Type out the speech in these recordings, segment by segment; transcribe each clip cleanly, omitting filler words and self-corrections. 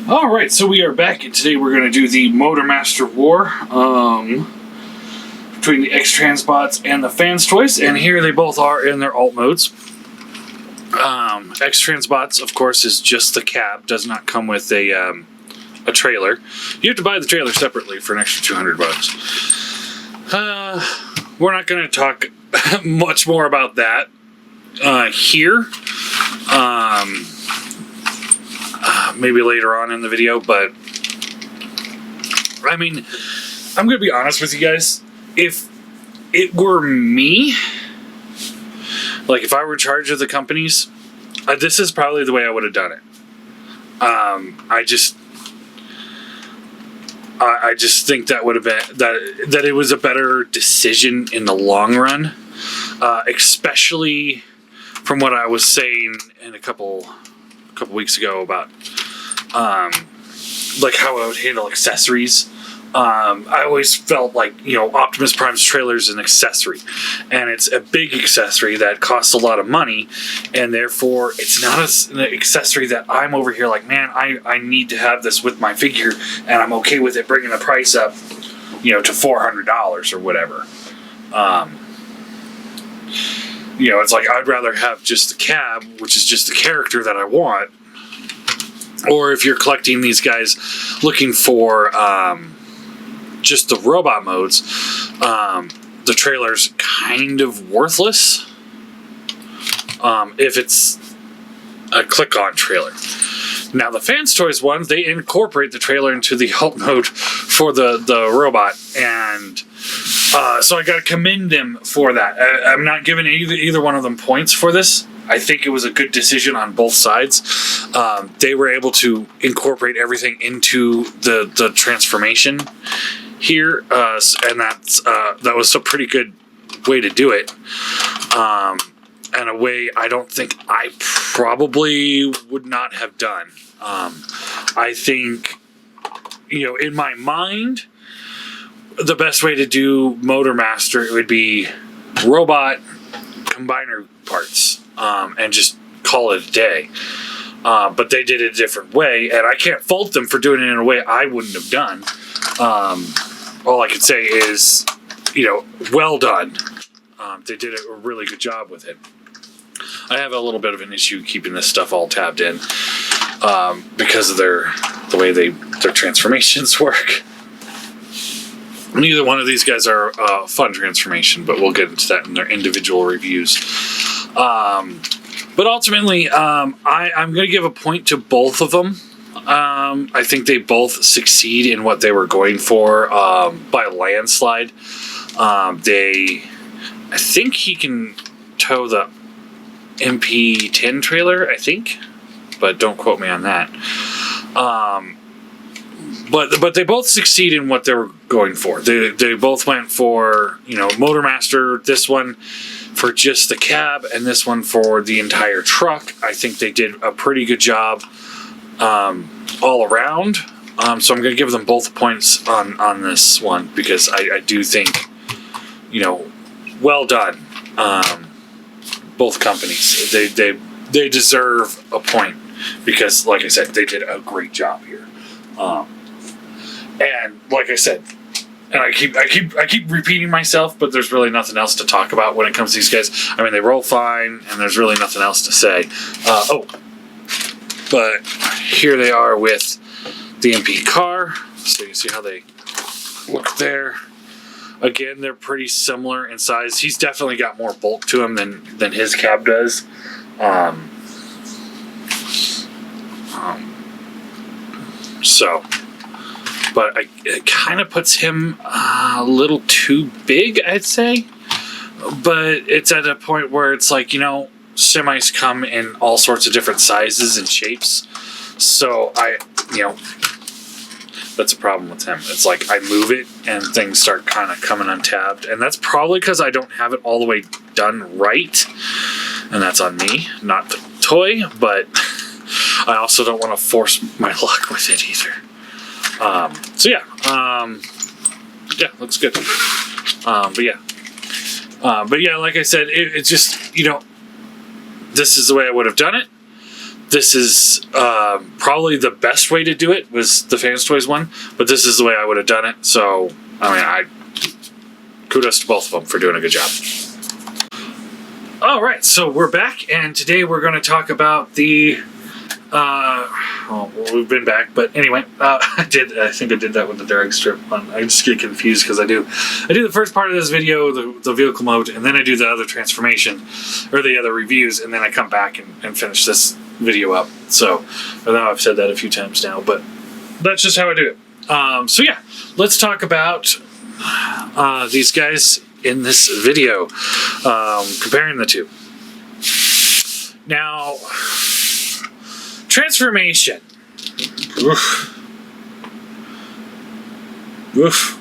Alright, so we are back, and today we're going to do the Motormaster War between the X-Transbots and the Fans Toys, and here they both are in their alt modes. X-Transbots, of course, is just the cab, does not come with a trailer. You have to buy the trailer separately for an extra $200. We're not going to talk much more about that here. Maybe later on in the video, but I mean, I'm going to be honest with you guys. If it were me, like if I were in charge of the companies, this is probably the way I would have done it. I just think that would have been that it was a better decision in the long run, especially from what I was saying in a couple weeks ago about like how I would handle accessories. I always felt like, you know, Optimus Prime's trailer is an accessory, and it's a big accessory that costs a lot of money, and therefore it's not an accessory that I'm over here like, man, I need to have this with my figure, and I'm okay with it bringing the price up, you know, to $400 or whatever. You know, it's like I'd rather have just the cab, which is just the character that I want. Or if you're collecting these guys looking for just the robot modes, the trailer's kind of worthless if it's a click-on trailer. Now, the Fans Toys ones, they incorporate the trailer into the alt mode for the robot, and so I got to commend them for that. I'm not giving either one of them points for this. I think it was a good decision on both sides. They were able to incorporate everything into the transformation here, and that was a pretty good way to do it. And a way I don't think I probably would not have done. I think, you know, in my mind, the best way to do Motormaster would be robot combiner parts, and just call it a day. But they did it a different way, and I can't fault them for doing it in a way I wouldn't have done. All I can say is, you know, well done. They did a really good job with it. I have a little bit of an issue keeping this stuff all tabbed in because of the way their transformations work. Neither one of these guys are fun transformation, but we'll get into that in their individual reviews. But ultimately, I'm going to give a point to both of them. I think they both succeed in what they were going for by a landslide. I think he can tow the MP10 trailer, I think, but don't quote me on that. But they both succeed in what they were going for. They both went for, you know, Motormaster, this one for just the cab, and this one for the entire truck. I think they did a pretty good job all around. So I'm going to give them both points on this one, because I do think, you know, well done. Both companies. They deserve a point because, like I said, they did a great job here. And like I said, and I keep repeating myself, but there's really nothing else to talk about when it comes to these guys. I mean, they roll fine, and there's really nothing else to say. But here they are with the MP car. So you can see how they look there. Again, they're pretty similar in size. He's definitely got more bulk to him than his cab does. But it kind of puts him a little too big, I'd say. But it's at a point where it's like, you know, semis come in all sorts of different sizes and shapes. So that's a problem with him. It's like I move it and things start kind of coming untabbed. And that's probably because I don't have it all the way done right. And that's on me, not the toy. But I also don't want to force my luck with it either. Yeah, looks good. But yeah, like I said, it's just, you know, this is the way I would have done it. this is probably the best way to do it, was the Fans Toys one, but this is the way I would have done it. So, I mean, kudos to both of them for doing a good job. All right, so we're back, and today we're going to talk about the... well, we've been back, but anyway, I think I did that with the drag strip one. I just get confused because I do the first part of this video, the vehicle mode, and then I do the other transformation, or the other reviews, and then I come back and finish this video up. So, I know I've said that a few times now, but that's just how I do it. So yeah, let's talk about these guys in this video, comparing the two. Now, transformation. Oof. Oof.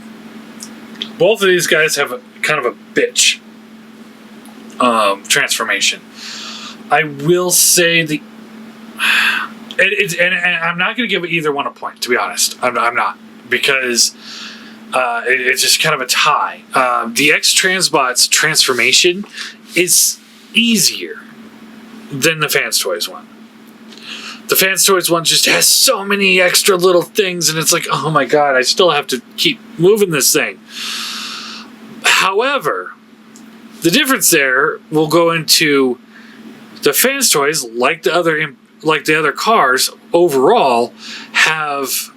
Both of these guys have kind of a bitch transformation. I will say and I'm not going to give either one a point, to be honest. I'm not, because it's just kind of a tie. The X-Transbots transformation is easier than the Fans Toys one. The Fans Toys one just has so many extra little things, and it's like, oh my god, I still have to keep moving this thing. However, the difference there will go into the Fans Toys, like the other cars, overall have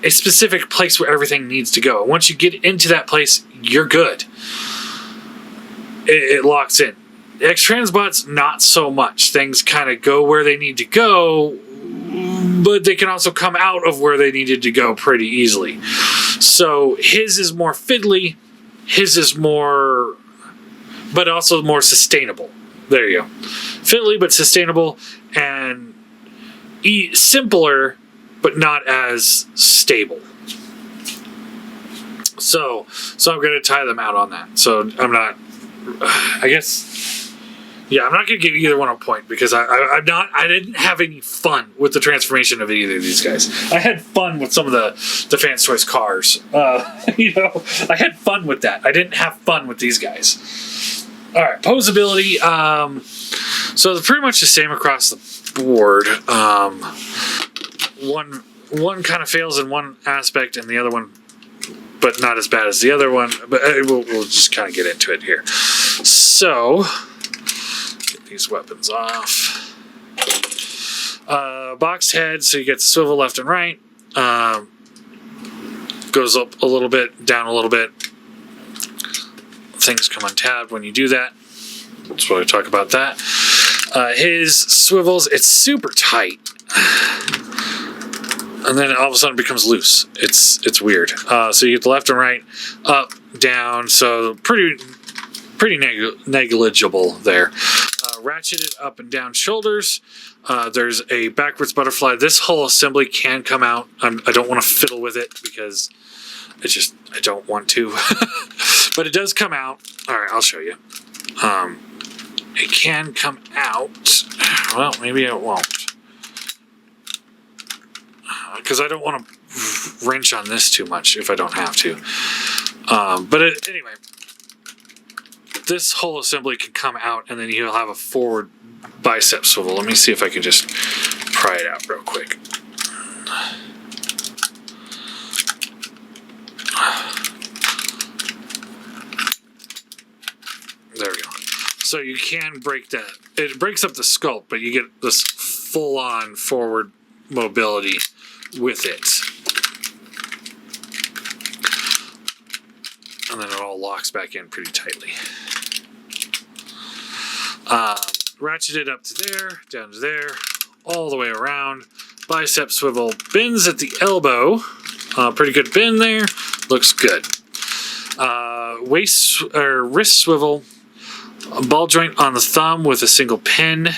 a specific place where everything needs to go. And once you get into that place, you're good. It locks in. X-Transbots, not so much. Things kind of go where they need to go, but they can also come out of where they needed to go pretty easily. So his is more fiddly, his is more, but also more sustainable. There you go. Fiddly but sustainable, and simpler, but not as stable. So I'm going to tie them out on that. So I'm not, I guess... Yeah, I'm not going to give either one a point, because I didn't have any fun with the transformation of either of these guys. I had fun with some of the Fans Toys cars. I had fun with that. I didn't have fun with these guys. All right, posability. So they're pretty much the same across the board. One kind of fails in one aspect, and the other one, but not as bad as the other one. But we'll just kind of get into it here. So... these weapons off. Box head, so you get the swivel left and right. Goes up a little bit, down a little bit. Things come untabbed when you do that. That's what I talk about that. His swivels, it's super tight. And then all of a sudden it becomes loose. It's weird. So you get the left and right, up, down, so pretty negligible there. Ratcheted up and down shoulders. There's a backwards butterfly. This whole assembly can come out. I don't want to fiddle with it because I don't want to. But it does come out. All right, I'll show you. It can come out. Well, maybe it won't. Because I don't want to wrench on this too much if I don't have to. Anyway. This whole assembly can come out, and then you'll have a forward bicep swivel. Let me see if I can just pry it out real quick. There we go. So you can break that. It breaks up the sculpt, but you get this full-on forward mobility with it. And then it all locks back in pretty tightly. Ratcheted up to there, down to there, all the way around. Bicep swivel, bends at the elbow. Pretty good bend there. Looks good. Wrist swivel, a ball joint on the thumb with a single pin,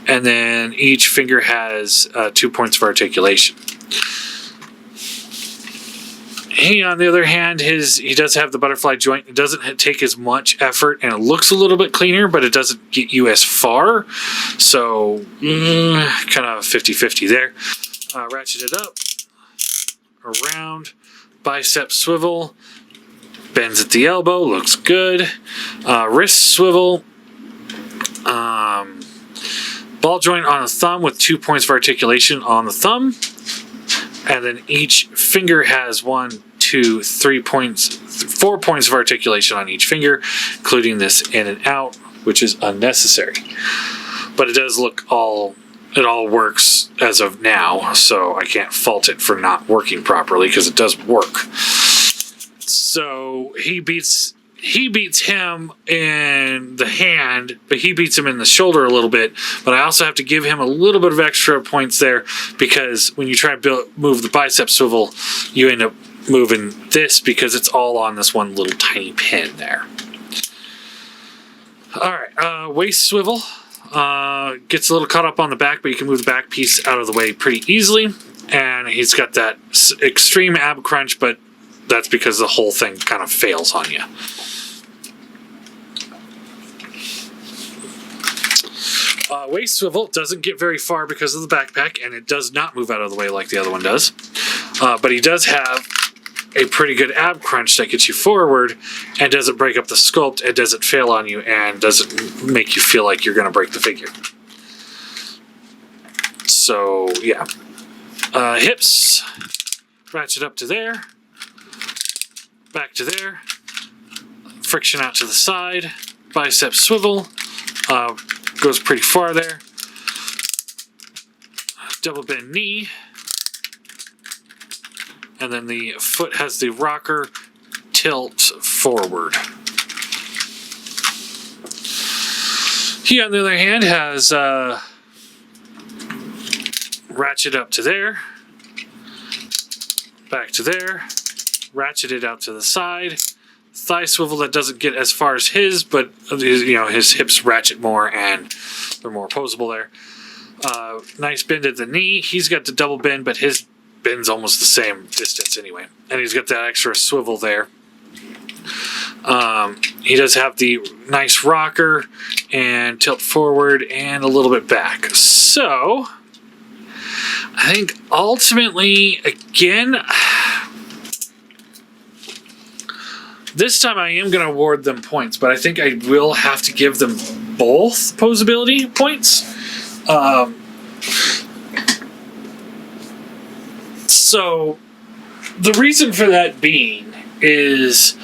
and then each finger has 2 points of articulation. He, on the other hand, he does have the butterfly joint. It doesn't take as much effort, and it looks a little bit cleaner, but it doesn't get you as far. So, kind of 50-50 there. Ratchet it up, around, bicep swivel, bends at the elbow, looks good. Wrist swivel, ball joint on the thumb with 2 points of articulation on the thumb. And then each finger has 1, 2, 3 points, 4 points of articulation on each finger, including this in and out, which is unnecessary. But it does look it all works as of now, so I can't fault it for not working properly because it does work. So he beats him in the hand, but he beats him in the shoulder a little bit. But I also have to give him a little bit of extra points there because when you try to move the bicep swivel, you end up moving this because it's all on this one little tiny pin there. All right, waist swivel. Gets a little caught up on the back, but you can move the back piece out of the way pretty easily. And he's got that extreme ab crunch, but that's because the whole thing kind of fails on you. Waist swivel doesn't get very far because of the backpack, and it does not move out of the way like the other one does. But he does have a pretty good ab crunch that gets you forward and doesn't break up the sculpt, and doesn't fail on you, and doesn't make you feel like you're going to break the figure. So, yeah. Hips, ratchet up to there, back to there, friction out to the side, bicep swivel, goes pretty far there, double bend knee, and then the foot has the rocker tilt forward. He, on the other hand, has ratchet up to there, back to there, ratchet it out to the side, thigh swivel that doesn't get as far as his, but his hips ratchet more and they're more posable there. Nice bend at the knee. He's got the double bend, but his bend's almost the same distance anyway. And he's got that extra swivel there. He does have the nice rocker and tilt forward and a little bit back. So, I think ultimately, again, this time I am going to award them points, but I think I will have to give them both posability points. So, the reason for that being is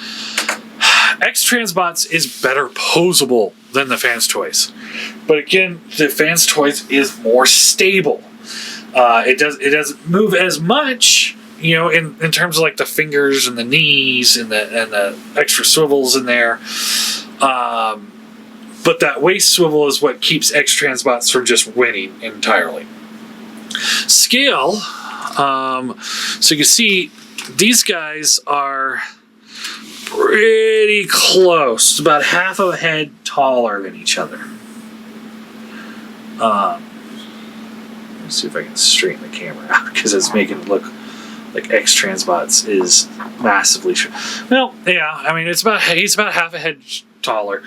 X-Transbots is better posable than the Fans Toys. But again, the Fans Toys is more stable. It doesn't move as much, in terms of like the fingers and the knees and the extra swivels in there. But that waist swivel is what keeps X-Transbots from just winning entirely. Scale. So you can see these guys are pretty close, about half of a head taller than each other. Let's see if I can straighten the camera out because it's making it look like X-Transbots is massively short. Well, yeah, I mean he's about half a head taller.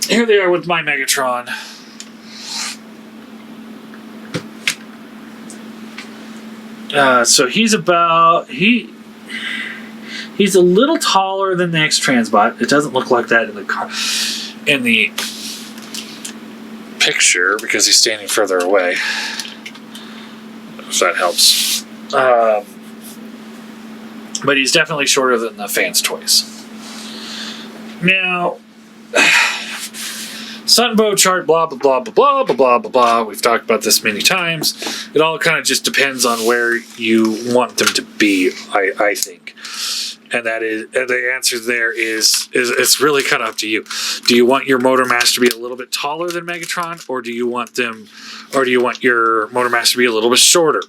Here they are with my Megatron. So he's a little taller than the X-Transbot. It doesn't look like that in the picture because he's standing further away. If that helps. But he's definitely shorter than the Fans Toys. Now, Sunbow chart, blah, blah, blah, blah, blah, blah, blah, blah, blah. We've talked about this many times. It all kind of just depends on where you want them to be, I think. And the answer there is it's really kind of up to you. Do you want your Motor Master to be a little bit taller than Megatron, or do you want your Motor Master to be a little bit shorter?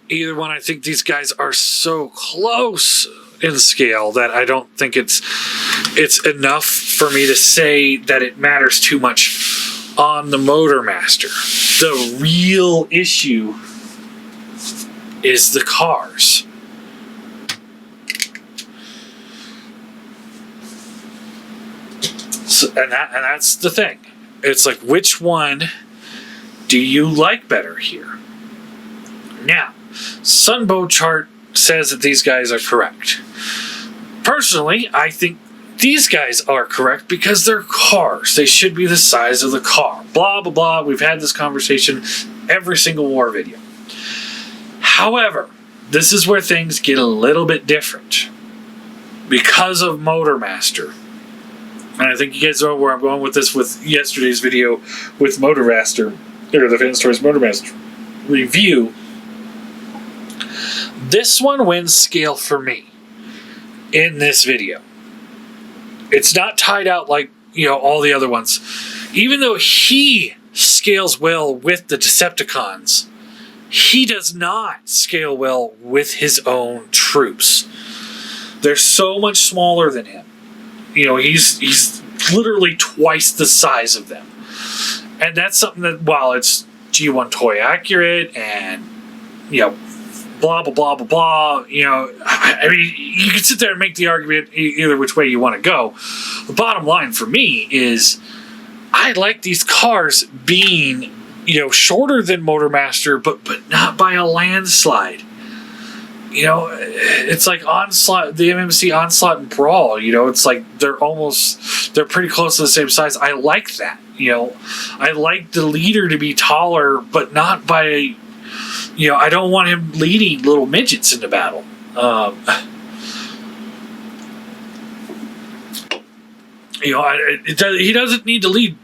Either one. I think these guys are so close in scale that I don't think it's enough for me to say that it matters too much on the Motor Master. The real issue is the cars. So, and that's the thing. It's like, which one do you like better here? Now, Sunbow chart says that these guys are correct. Personally, I think these guys are correct because they're cars. They should be the size of the car. Blah, blah, blah. We've had this conversation every single war video. However, this is where things get a little bit different because of Motormaster. And I think you guys know where I'm going with this with yesterday's video with Motormaster, or the Fans Toys Motormaster review. This one wins scale for me in this video. It's not tied out like, all the other ones. Even though he scales well with the Decepticons, he does not scale well with his own troops. They're so much smaller than him. He's literally twice the size of them. And that's something that, while it's G1 toy accurate and, blah, blah, blah, blah, blah, I mean, you can sit there and make the argument either which way you want to go. The bottom line for me is I like these cars being, shorter than Motormaster, but not by a landslide. It's like Onslaught, the MMC Onslaught and Brawl, it's like they're pretty close to the same size. I like that. I like the leader to be taller, but not by, I don't want him leading little midgets into battle. He doesn't need to lead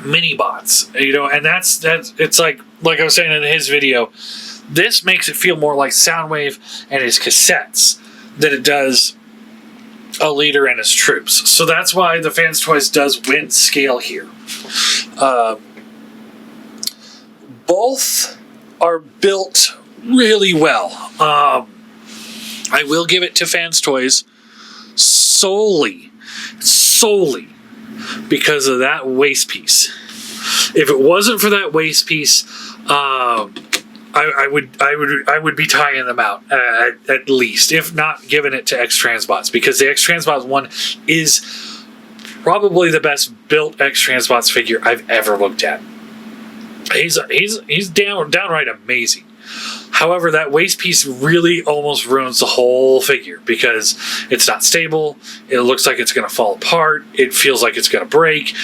mini bots, and that's it's like I was saying in his video. This makes it feel more like Soundwave and his cassettes than it does a leader and his troops. So that's why the Fans Toys does win scale here. Both are built really well. I will give it to Fans Toys solely because of that waist piece. If it wasn't for that waist piece, I would be tying them out at least, if not giving it to X-Transbots, because the X-Transbots one is probably the best built X-Transbots figure I've ever looked at. He's downright amazing. However, that waist piece really almost ruins the whole figure because it's not stable. It looks like it's going to fall apart. It feels like it's going to break.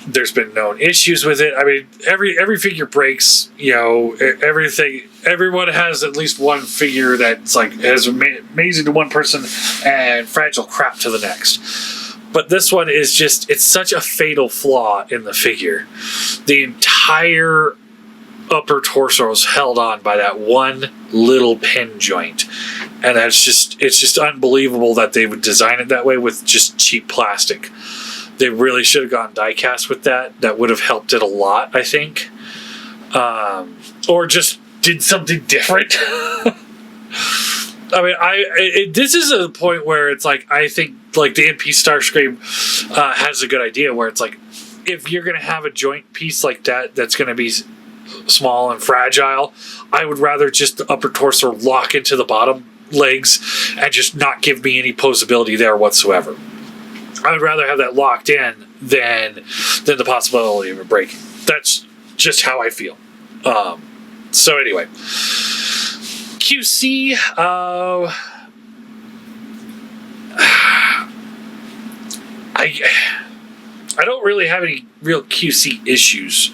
There's been known issues with it. I mean, every figure breaks. Everything. Everyone has at least one figure that's like as amazing to one person and fragile crap to the next. But this one is just—it's such a fatal flaw in the figure. The entire upper torso is held on by that one little pin joint, and it's just unbelievable that they would design it that way with just cheap plastic. They really should have gone die-cast with that. That would have helped it a lot, I think. Or just did something different. I mean, this is a point where it's like, I think like the MP Starscream has a good idea where it's like, if you're going to have a joint piece like that that's going to be small and fragile, I would rather just the upper torso lock into the bottom legs and just not give me any posability there whatsoever. I would rather have that locked in than the possibility of it breaking. That's just how I feel. So anyway, QC. I don't really have any real QC issues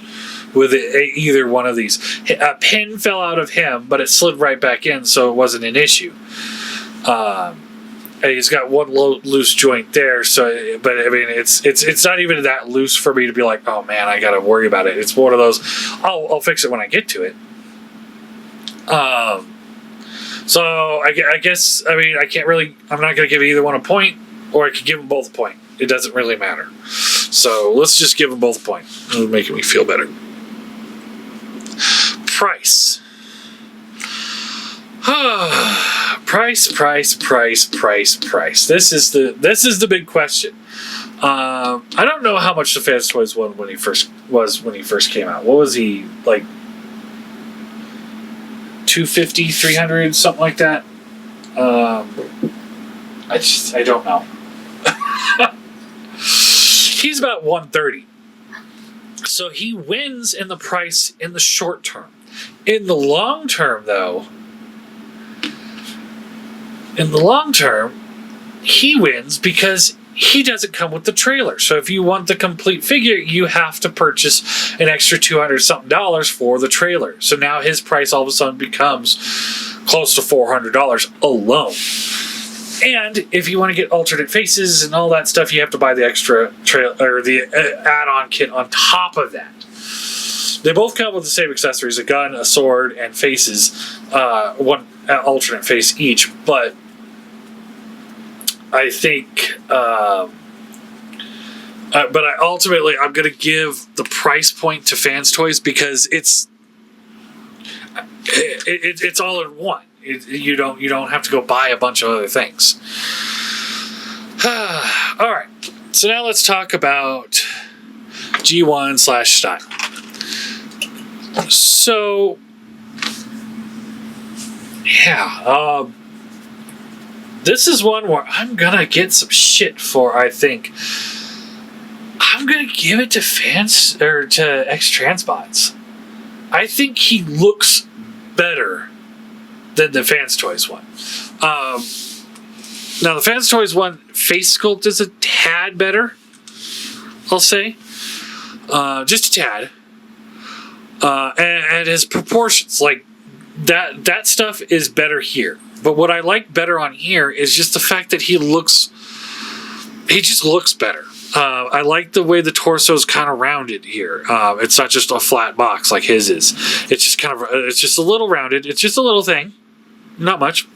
with either one of these. A pin fell out of him, but it slid right back in, so it wasn't an issue. And he's got one loose joint there, so but I mean it's not even that loose for me to be like, oh man, I got to worry about it. It's one of those, I'll fix it when I get to it. So I guess I mean I'm not going to give either one a point, or I could give them both a point. It doesn't really matter. So let's just give them both a point. It'll make me feel better. Price. Price. This is the big question. I don't know how much the Fans Toys won when he first came out. What was he, like, 250, 300, something like that? I don't know. He's about 130. So he wins in the price in the short term. In the long term, though, he wins because he doesn't come with the trailer. So if you want the complete figure, you have to purchase an extra $200 for the trailer. So now his price all of a sudden becomes close to $400 alone. And if you want to get alternate faces and all that stuff, you have to buy the extra trailer or the add-on kit on top of that. They both come with the same accessories: a gun, a sword, and faces. One alternate face each, but I think, but ultimately, I'm going to give the price point to Fans Toys because it's all in one. You don't have to go buy a bunch of other things. All right, so now let's talk about G1/Style. So, yeah. This is one where I'm gonna get some shit for. I think I'm gonna give it to X-Transbots. I think he looks better than the Fans Toys one. Now the Fans Toys one face sculpt is a tad better, I'll say, just a tad, and his proportions, like that stuff is better here. But what I like better on here is just the fact that he just looks better. I like the way the torso is kind of rounded here. It's not just a flat box like his is. It's just it's just a little rounded. It's just a little thing, not much.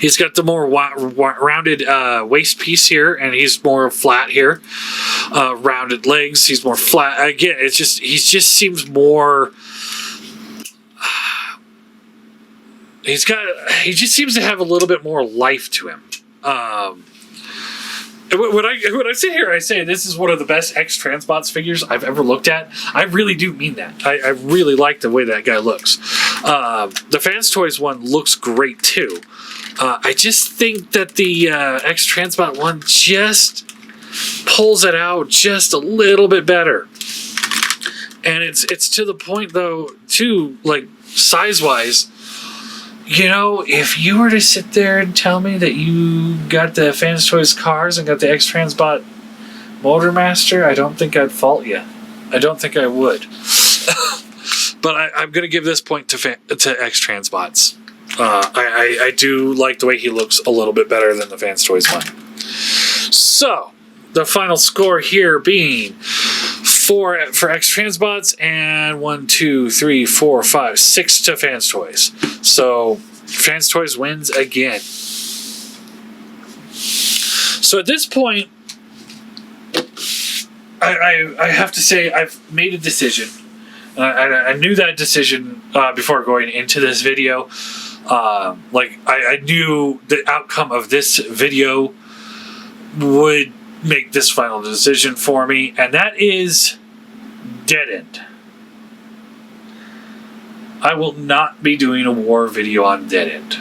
He's got the more rounded waist piece here, and he's more flat here. Rounded legs. He's more flat. Again, he just seems more. He just seems to have a little bit more life to him. When I sit here, I say this is one of the best X-Transbots figures I've ever looked at. I really do mean that. I really like the way that guy looks. The Fans Toys one looks great too. I just think that the X-Transbot one just pulls it out just a little bit better. And it's to the point though, too, like size-wise. You know, if you were to sit there and tell me that you got the Fans Toys cars and got the X-Transbot Motormaster, I don't think I'd fault you. I don't think I would. But I'm going to give this point to X-Transbots. I do like the way he looks a little bit better than the Fans Toys one. So, the final score here being 4 for X-Transbots and 1, 2, 3, 4, 5, 6 to Fans Toys. So Fans Toys wins again. So at this point, I have to say I've made a decision. I knew that decision before going into this video. I knew the outcome of this video would make this final decision for me, and that is Dead End. I will not be doing a war video on Dead End.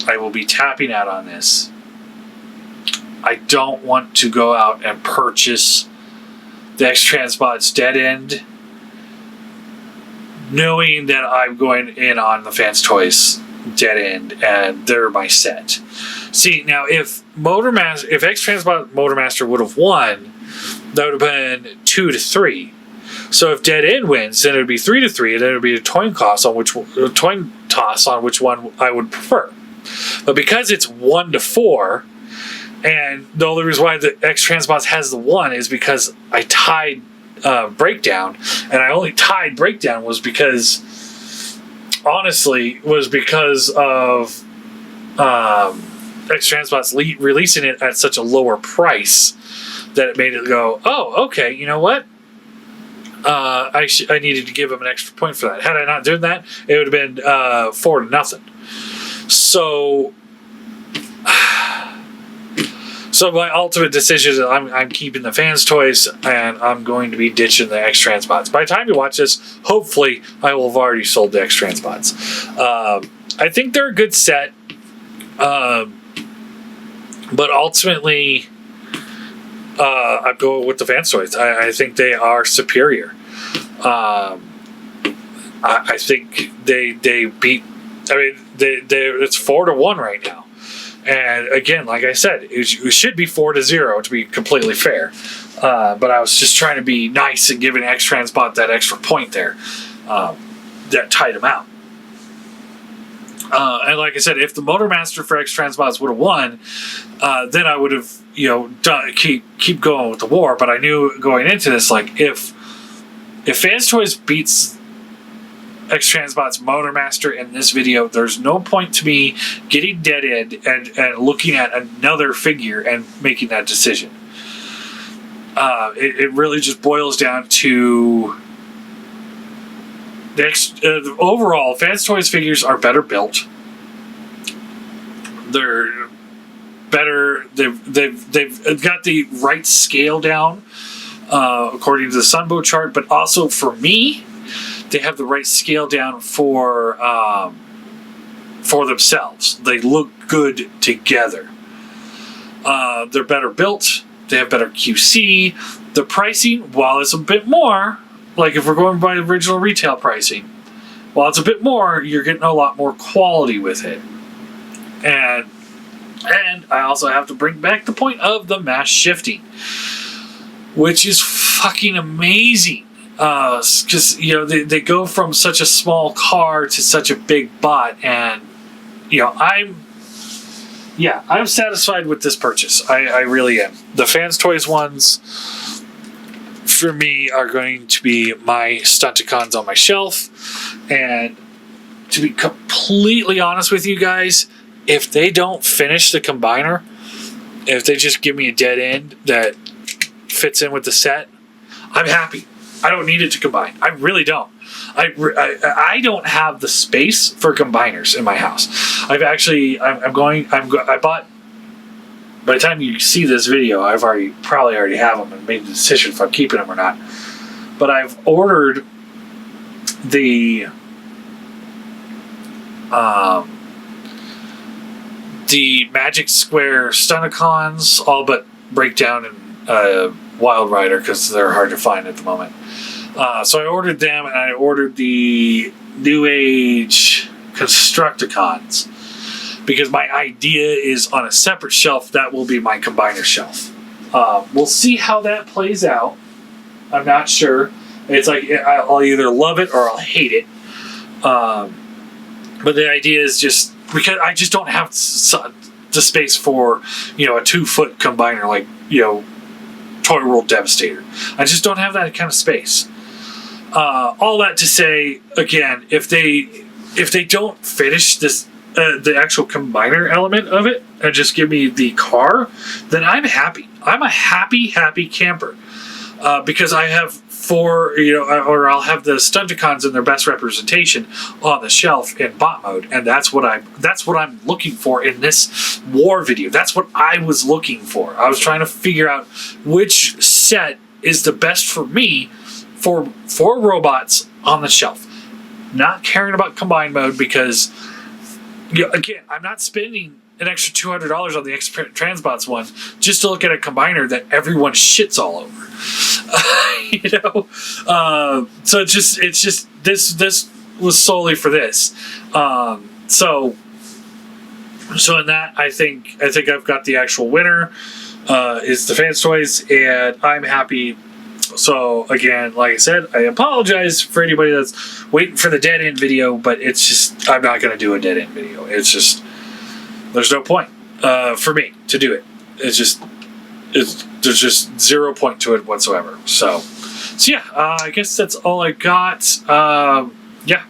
I will be tapping out on this. I don't want to go out and purchase the X-Transbots Dead End knowing that I'm going in on the Fans Toys Dead End and they're my set. See, now if X-Transbot Motormaster would have won, that would have been 2-3. So if Dead End wins, then it would be 3-3, and then it would be a coin toss on which one I would prefer. But because it's 1-4, and the only reason why the X-Transbots has the 1 is because I tied Breakdown, and I only tied Breakdown was because of X-Transbots releasing it at such a lower price that it made it go, oh, okay, you know what? I needed to give him an extra point for that. Had I not done that, it would have been 4-0. So my ultimate decision is I'm keeping the Fans Toys, and I'm going to be ditching the X-Transbots. By the time you watch this, hopefully I will have already sold the X-Transbots. I think they're a good set, but ultimately I go with the Fans Toys. I think they are superior. I think they beat. I mean, it's 4-1 right now, And again, like I said, it should be 4-0 to be completely fair. But I was just trying to be nice and giving X-Transbot that extra point there that tied him out. And like I said, if the Motormaster for X-Transbots would have won, then I would have, keep going with the war. But I knew going into this, like, if Fans Toys beats X-Transbots Motormaster in this video, there's no point to me getting dead end and looking at another figure and making that decision. It really just boils down to the overall Fans Toys figures are better built. They're better. They've got the right scale down according to the Sunbow chart, but also for me, they have the right scale down for themselves. They look good together. They're better built. They have better QC. The pricing, while it's a bit more, like if we're going by original retail pricing, while it's a bit more, you're getting a lot more quality with it. And I also have to bring back the point of the mass shifting, which is fucking amazing. Because they go from such a small car to such a big bot, and I'm satisfied with this purchase. I really am. The Fans Toys ones for me are going to be my Stunticons on my shelf, and to be completely honest with you guys, if they don't finish the combiner, if they just give me a dead end that fits in with the set, I'm happy. I don't need it to combine. I really don't. I don't have the space for combiners in my house. I bought, by the time you see this video, I've probably already have them and made the decision if I'm keeping them or not. But I've ordered the Magic Square Stunticons, all but Breakdown and Wild Rider, because they're hard to find at the moment. So I ordered them, and I ordered the New Age Constructicons, because my idea is on a separate shelf that will be my combiner shelf. We'll see how that plays out. I'm not sure. It's like I'll either love it or I'll hate it. But the idea is just because I just don't have the space for a 2-foot combiner like Toy World Devastator. I just don't have that kind of space. All that to say, again, if they don't finish this, the actual combiner element of it, and just give me the car, then I'm happy. I'm a happy camper, because I have 4, or I'll have the Stunticons in their best representation on the shelf in bot mode, and that's what I'm looking for in this war video. That's what I was looking for. I was trying to figure out which set is the best for me for robots on the shelf. Not caring about combine mode, because again, I'm not spending an extra $200 on the X-Transbots one just to look at a combiner that everyone shits all over. So it's just this was solely for this. So in that, I think I've got the actual winner. Is the Fans Toys, and I'm happy. So again, like I said, I apologize for anybody that's waiting for the dead end video, but it's just, I'm not going to do a dead end video. It's just, there's no point for me to do it. There's just 0 point to it whatsoever. So yeah, I guess that's all I got. Yeah,